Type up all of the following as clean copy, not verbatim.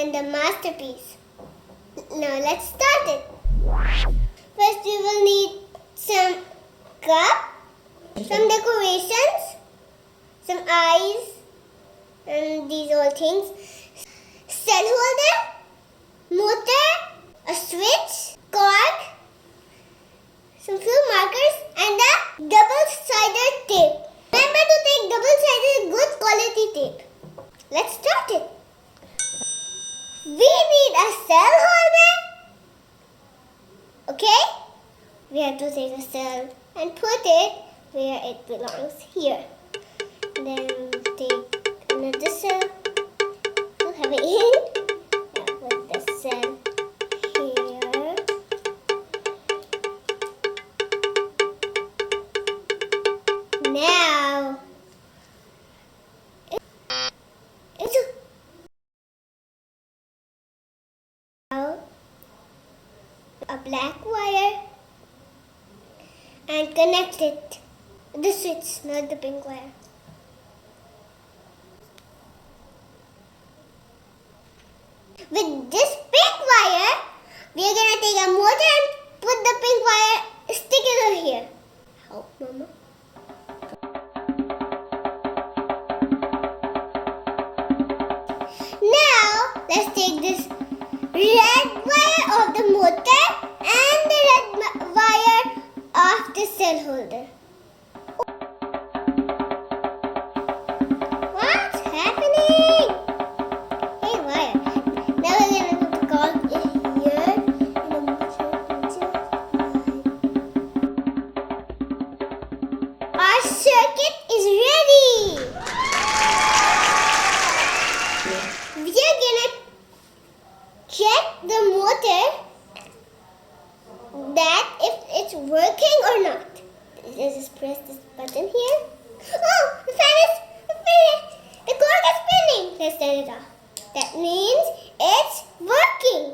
and the masterpiece. Now let's start it. First we will need some cup, some decorations, some eyes, and these all things. Cell holder, motor, a switch, cork, some few markers, and a double-sided tape. Remember to take double-sided good quality tape. Let's start it. We need a cell holder. Okay? We have to take a cell and put it where it belongs, here. Then take another cell to have it in. Now put the cell here. Now it's a black wire and connect it. The switch, not the pink wire. With this pink wire, we are gonna take a motor and put the pink wire, stick it over here. Help, Mama. Now, let's take this red wire of the motor and the red wire of the cell holder. What's happening? Hey, wire. Now we're going to put the cork here. Our circuit is ready. We are going to check the motor that if it's working or not. Let's just press this button here. Oh, the fan is spinning. The cork is spinning. Let's turn it off. That means it's working.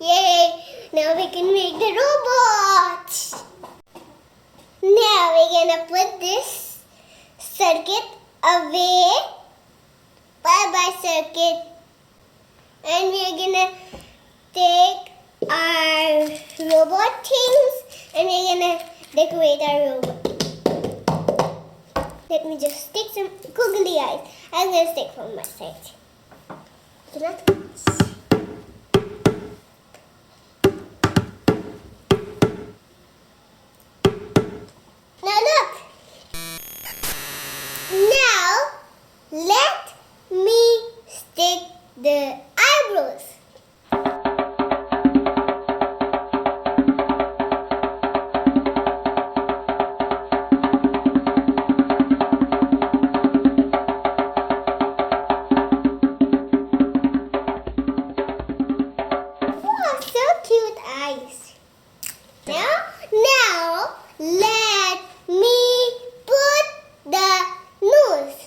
Yay! Now we can make the robot. Now we're gonna put this circuit away. Bye-bye circuit. And we're gonna take our robot things and we're gonna decorate our robot. Let me just stick some googly eyes. I'm gonna stick from my side. So let's now look. Now let me stick the eyebrows. Wow, so cute eyes. Now let me put the nose.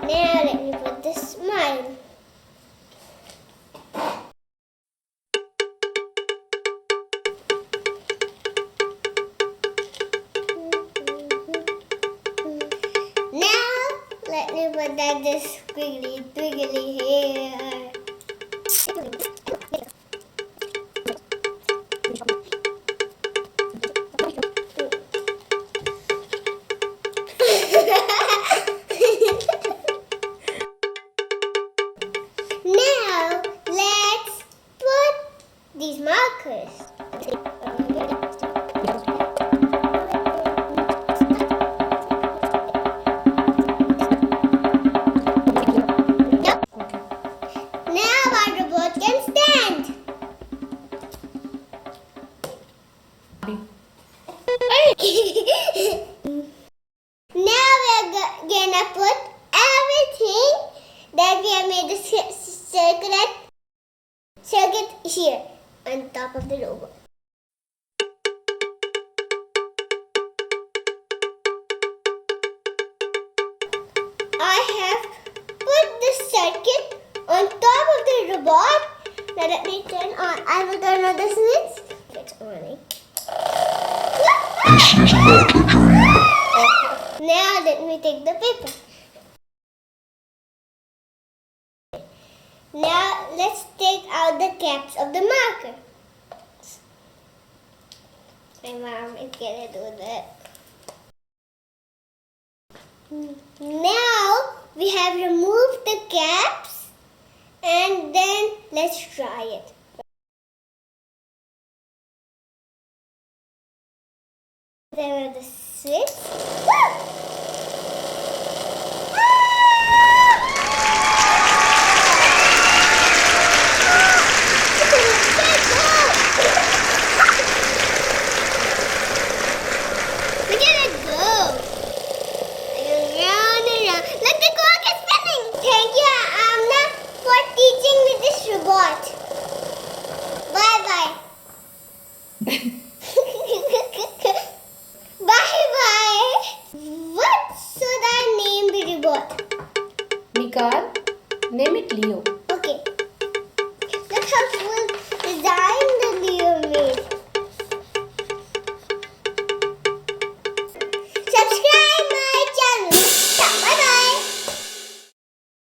Now let me put the smile. Now let me put that this squiggly hair. Now let's put these markers. Now our robot can stand. Now we're gonna put everything that we have made the circuit here on top of the robot. I have put the circuit on top of the robot. Now let me turn on. I will turn on the switch. It's on. This is not a dream. Now let me take the paper. Now let's take out the caps of the marker. My mom is gonna do that. Now we have removed the caps and then let's try it. There are the switch.